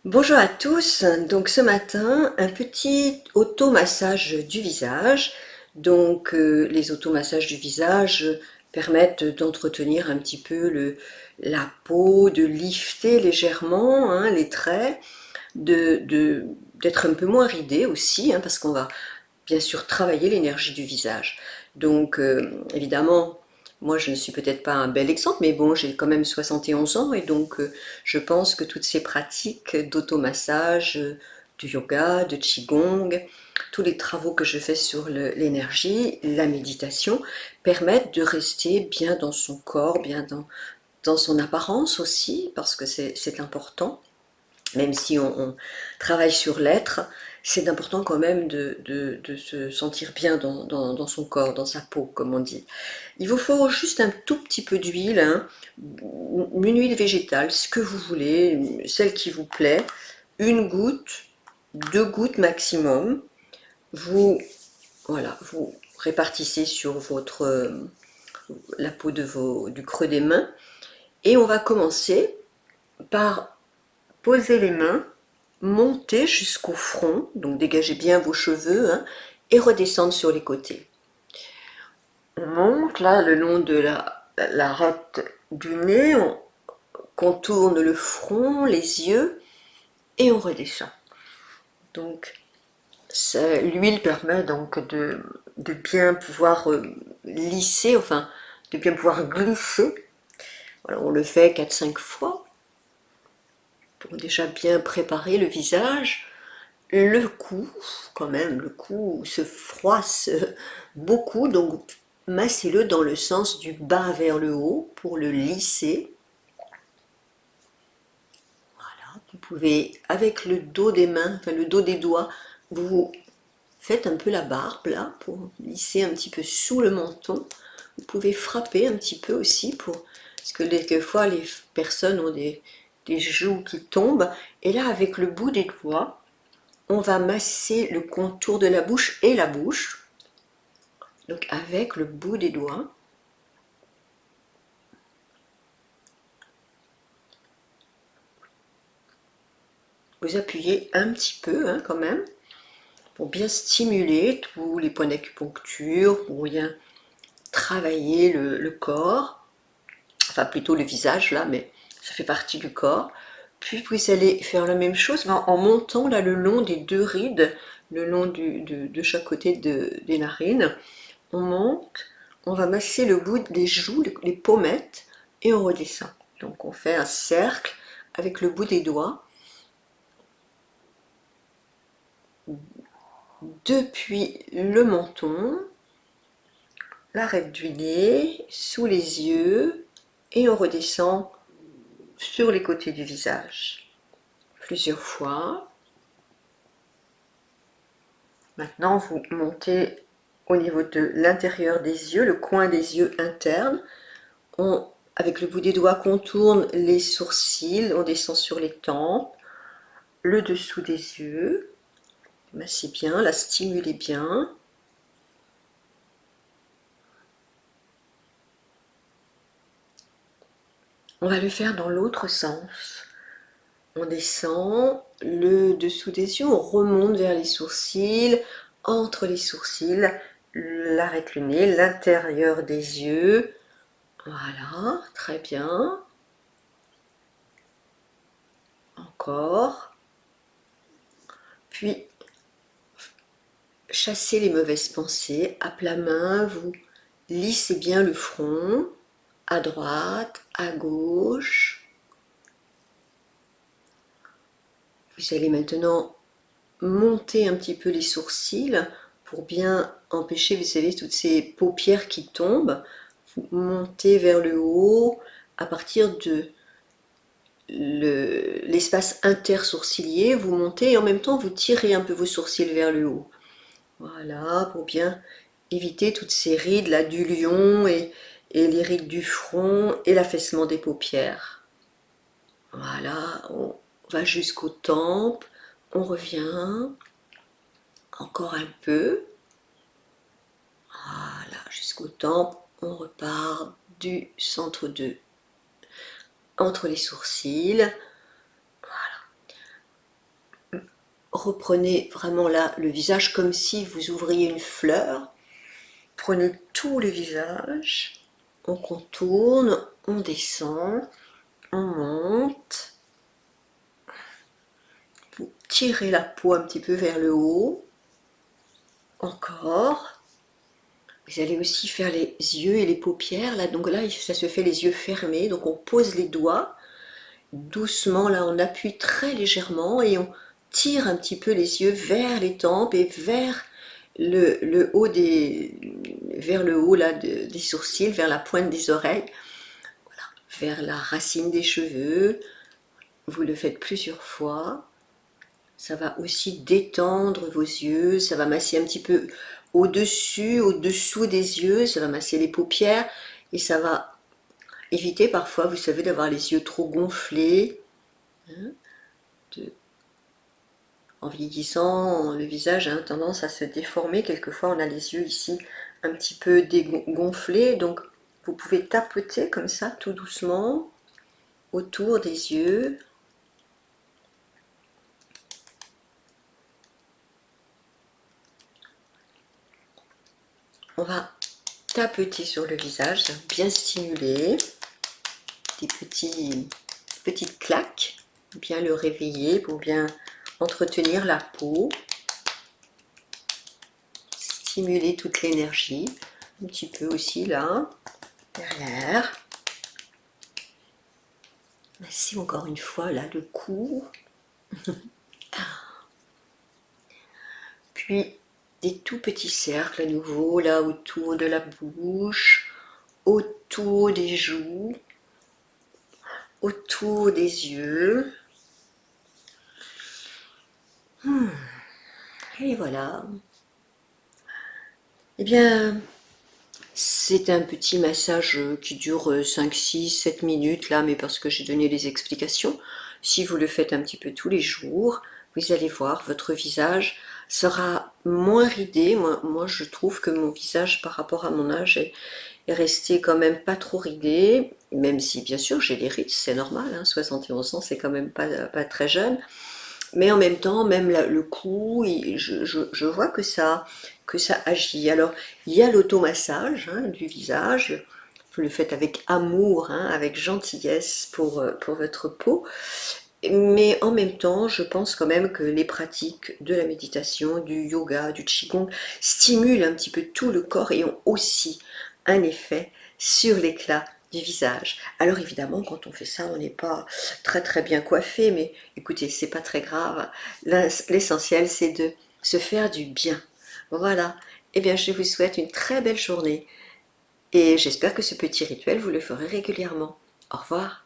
Bonjour à tous, donc ce matin un petit automassage du visage. Les automassages du visage permettent d'entretenir un petit peu la peau, de lifter légèrement les traits, d'être un peu moins ridé aussi, parce qu'on va bien sûr travailler l'énergie du visage. Évidemment, moi je ne suis peut-être pas un bel exemple, mais bon, j'ai quand même 71 ans et je pense que toutes ces pratiques d'automassage, de yoga, de qigong, tous les travaux que je fais sur l'énergie, la méditation, permettent de rester bien dans son corps, bien dans son apparence aussi, parce que c'est important. Même si on travaille sur l'être, c'est important quand même de se sentir bien dans son corps, dans sa peau, comme on dit. Il vous faut juste un tout petit peu d'huile, une huile végétale, ce que vous voulez, celle qui vous plaît, une goutte, deux gouttes maximum. Vous, voilà, vous répartissez sur la peau du creux des mains et on va commencer par poser les mains, monter jusqu'au front, donc dégagez bien vos cheveux, et redescendre sur les côtés. On monte là le long de la rate du nez, on contourne le front, les yeux, et on redescend. Donc l'huile permet donc de bien pouvoir lisser, enfin de bien pouvoir glisser. Voilà, on le fait 4-5 fois pour déjà bien préparer le visage. Le cou, quand même, le cou se froisse beaucoup, donc massez-le dans le sens du bas vers le haut pour le lisser. Voilà, vous pouvez, avec le dos des mains, enfin le dos des doigts, vous faites un peu la barbe là pour lisser un petit peu sous le menton. Vous pouvez frapper un petit peu aussi parce que quelquefois les personnes ont des joues qui tombent, et là avec le bout des doigts, on va masser le contour de la bouche et la bouche, donc avec le bout des doigts. Vous appuyez un petit peu quand même, pour bien stimuler tous les points d'acupuncture, pour bien travailler le corps, enfin plutôt le visage là, mais ça fait partie du corps. Puis vous allez faire la même chose mais en montant là le long des deux rides, le long de chaque côté des narines. On monte, on va masser le bout des joues, les pommettes, et on redescend. Donc on fait un cercle avec le bout des doigts, depuis le menton, l'arête du nez, sous les yeux, et on redescend sur les côtés du visage. Plusieurs fois. Maintenant, vous montez au niveau de l'intérieur des yeux, le coin des yeux internes. Avec le bout des doigts, contourne les sourcils, on descend sur les tempes, le dessous des yeux. Massez bien, la stimulez bien. On va le faire dans l'autre sens. On descend le dessous des yeux, on remonte vers les sourcils, entre les sourcils, l'arête du nez, l'intérieur des yeux. Voilà, très bien. Encore. Puis, chassez les mauvaises pensées. À plat main, vous lissez bien le front, à droite, à gauche. Vous allez maintenant monter un petit peu les sourcils pour bien empêcher, vous savez, toutes ces paupières qui tombent. Vous montez vers le haut à partir de l'espace intersourcilier, vous montez et en même temps vous tirez un peu vos sourcils vers le haut. Voilà, pour bien éviter toutes ces rides là du lion et les rides du front et l'affaissement des paupières. Voilà, on va jusqu'aux tempes, on revient, encore un peu, voilà, jusqu'aux tempes, on repart du entre les sourcils. reprenez vraiment là le visage comme si vous ouvriez une fleur. Prenez tout le visage, on contourne, on descend, on monte. Vous tirez la peau un petit peu vers le haut. Encore. Vous allez aussi faire les yeux et les paupières. Là, donc là, ça se fait les yeux fermés. Donc on pose les doigts. Doucement, là, on appuie très légèrement et on tire un petit peu les yeux vers les tempes et vers le haut vers le haut là, des sourcils, vers la pointe des oreilles, voilà, vers la racine des cheveux. Vous le faites plusieurs fois. Ça va aussi détendre vos yeux, ça va masser un petit peu au-dessus, au-dessous des yeux, ça va masser les paupières et ça va éviter parfois, vous savez, d'avoir les yeux trop gonflés. Hein, en vieillissant, le visage a tendance à se déformer. Quelquefois, on a les yeux ici un petit peu gonflés. Donc, vous pouvez tapoter comme ça, tout doucement, autour des yeux. On va tapoter sur le visage, bien stimuler. Des petites claques, bien le réveiller pour bien entretenir la peau. Stimuler toute l'énergie, un petit peu aussi là, derrière. Massez encore une fois là le cou. Puis des tout petits cercles à nouveau là autour de la bouche, autour des joues, autour des yeux. Et voilà. Eh bien, c'est un petit massage qui dure 5, 6, 7 minutes là, mais parce que j'ai donné les explications. Si vous le faites un petit peu tous les jours, vous allez voir, votre visage sera moins ridé. Moi je trouve que mon visage par rapport à mon âge est resté quand même pas trop ridé, même si bien sûr j'ai des rides, c'est normal, hein, 71 ans c'est quand même pas très jeune. Mais en même temps, même le cou, je vois que ça agit. Alors, il y a l'automassage hein, du visage. Vous le faites avec amour, hein, avec gentillesse pour votre peau. Mais en même temps, je pense quand même que les pratiques de la méditation, du yoga, du qigong stimulent un petit peu tout le corps et ont aussi un effet sur l'éclat du visage. Alors évidemment, quand on fait ça, on n'est pas très bien coiffé, mais écoutez, c'est pas très grave. L'essentiel, c'est de se faire du bien. Voilà. Eh bien, je vous souhaite une très belle journée et j'espère que ce petit rituel, vous le ferez régulièrement. Au revoir.